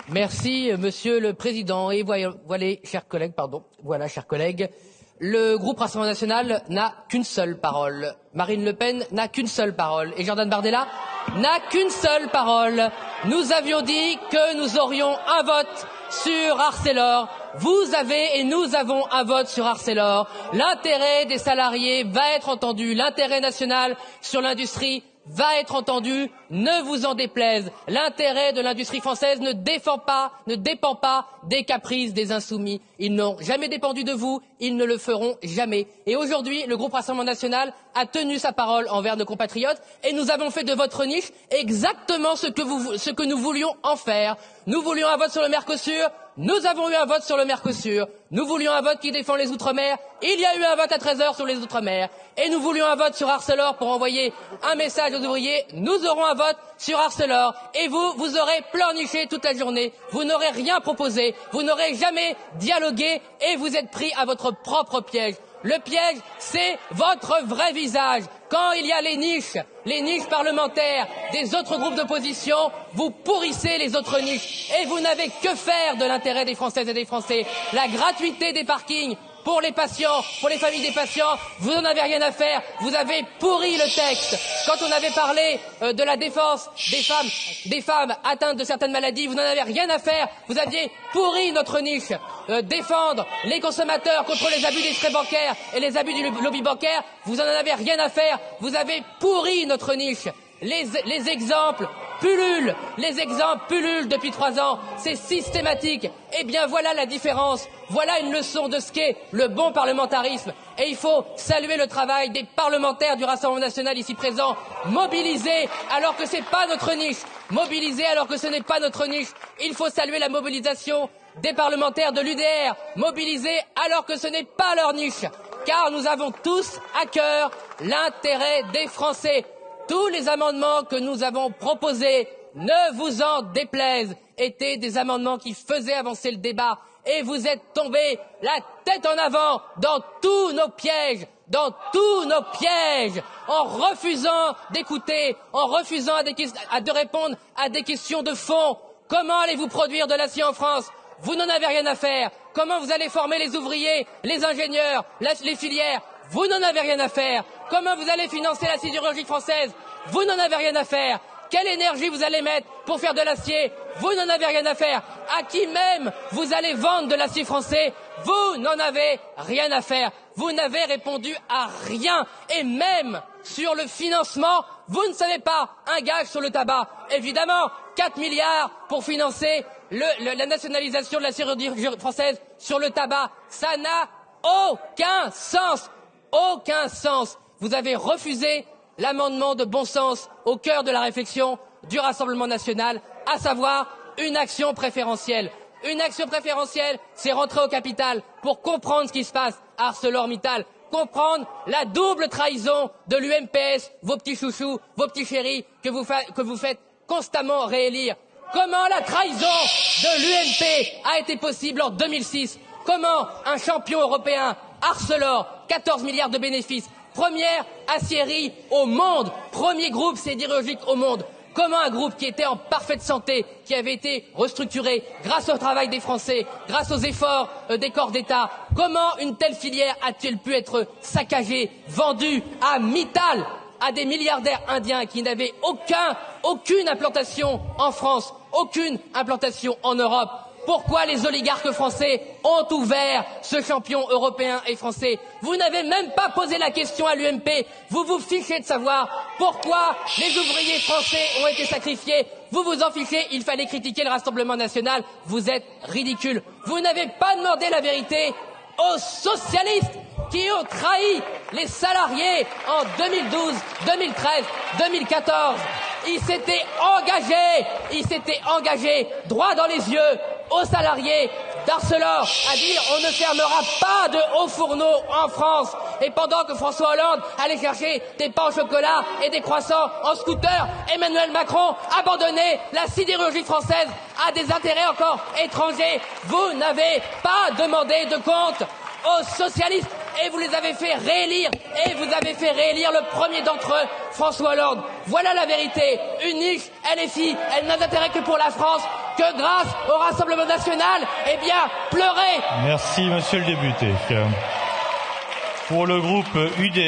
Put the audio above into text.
Merci, Monsieur le Président. Et voilà, chers collègues, le groupe Rassemblement National n'a qu'une seule parole. Marine Le Pen n'a qu'une seule parole. Et Jordan Bardella n'a qu'une seule parole. Nous avions dit que nous aurions un vote sur Arcelor. Vous avez et nous avons un vote sur Arcelor. L'intérêt des salariés va être entendu. L'intérêt national sur l'industrie va être entendu, ne vous en déplaise. L'intérêt de l'industrie française ne dépend pas des caprices des insoumis. Ils n'ont jamais dépendu de vous, ils ne le feront jamais. Et aujourd'hui, le groupe Rassemblement National a tenu sa parole envers nos compatriotes et nous avons fait de votre niche exactement ce que nous voulions en faire. Nous voulions un vote sur le Mercosur, nous avons eu un vote sur le Mercosur. Nous voulions un vote qui défend les Outre-mer, il y a eu un vote à 13h sur les Outre-mer. Et nous voulions un vote sur Arcelor pour envoyer un message aux ouvriers, nous aurons un vote sur Arcelor. Et vous aurez pleurniché toute la journée, vous n'aurez rien proposé, vous n'aurez jamais dialogué et vous êtes pris à votre propre piège. Le piège, c'est votre vrai visage. Quand il y a les niches parlementaires des autres groupes d'opposition, vous pourrissez les autres niches. Et vous n'avez que faire de l'intérêt des Françaises et des Français. La gratuité des parkings pour les patients, pour les familles des patients, vous n'en avez rien à faire. Vous avez pourri le texte. Quand on avait parlé de la défense des femmes atteintes de certaines maladies, vous n'en avez rien à faire. Vous aviez pourri notre niche. Défendre les consommateurs contre les abus des frais bancaires et les abus du lobby bancaire, vous n'en avez rien à faire. Vous avez pourri notre niche. Les exemples pullulent depuis 3 ans, c'est systématique. Eh bien voilà la différence, voilà une leçon de ce qu'est le bon parlementarisme. Et il faut saluer le travail des parlementaires du Rassemblement National ici présents, mobilisés alors que c'est pas notre niche, mobilisés alors que ce n'est pas notre niche. Il faut saluer la mobilisation des parlementaires de l'UDR, mobilisés alors que ce n'est pas leur niche. Car nous avons tous à cœur l'intérêt des Français. Tous les amendements que nous avons proposés, ne vous en déplaise, étaient des amendements qui faisaient avancer le débat. Et vous êtes tombés la tête en avant dans tous nos pièges, en refusant d'écouter, en refusant de répondre à des questions de fond. Comment allez-vous produire de l'acier en France? Vous n'en avez rien à faire. Comment vous allez former les ouvriers, les ingénieurs, les filières? Vous n'en avez rien à faire. Comment vous allez financer la sidérurgie française? Vous n'en avez rien à faire. Quelle énergie vous allez mettre pour faire de l'acier? Vous n'en avez rien à faire. À qui même vous allez vendre de l'acier français? Vous n'en avez rien à faire. Vous n'avez répondu à rien. Et même sur le financement, vous ne savez pas. Un gage sur le tabac. Évidemment, 4 milliards pour financer la nationalisation de la sidérurgie française sur le tabac. Ça n'a aucun sens. Aucun sens. Vous avez refusé l'amendement de bon sens au cœur de la réflexion du Rassemblement National, à savoir une action préférentielle. Une action préférentielle, c'est rentrer au capital pour comprendre ce qui se passe à ArcelorMittal, comprendre la double trahison de l'UMPS, vos petits chouchous, vos petits chéris que vous faites constamment réélire. Comment la trahison de l'UMP a été possible en 2006? Comment un champion européen, Arcelor, 14 milliards de bénéfices, première aciérie au monde, premier groupe sidérurgique au monde. Comment un groupe qui était en parfaite santé, qui avait été restructuré grâce au travail des Français, grâce aux efforts des corps d'État, comment une telle filière a-t-elle pu être saccagée, vendue à Mittal, à des milliardaires indiens qui n'avaient aucune implantation en France, aucune implantation en Europe? Pourquoi les oligarques français ont ouvert ce champion européen et français? Vous n'avez même pas posé la question à l'UMP. Vous vous fichez de savoir pourquoi les ouvriers français ont été sacrifiés. Vous vous en fichez, il fallait critiquer le Rassemblement National. Vous êtes ridicule. Vous n'avez pas demandé la vérité aux socialistes qui ont trahi les salariés en 2012, 2013, 2014. Ils s'étaient engagés droit dans les yeux aux salariés d'Arcelor à dire on ne fermera pas de hauts fourneaux en France. Et pendant que François Hollande allait chercher des pains au chocolat et des croissants en scooter, Emmanuel Macron abandonnait la sidérurgie française à des intérêts encore étrangers. Vous n'avez pas demandé de compte aux socialistes et vous les avez fait réélire. Et vous avez fait réélire le premier d'entre eux, François Hollande. Voilà la vérité. Une X, LFI, elle n'a d'intérêt que pour la France, que grâce au Rassemblement national, eh bien, pleurez. Merci, monsieur le député. Pour le groupe UDR.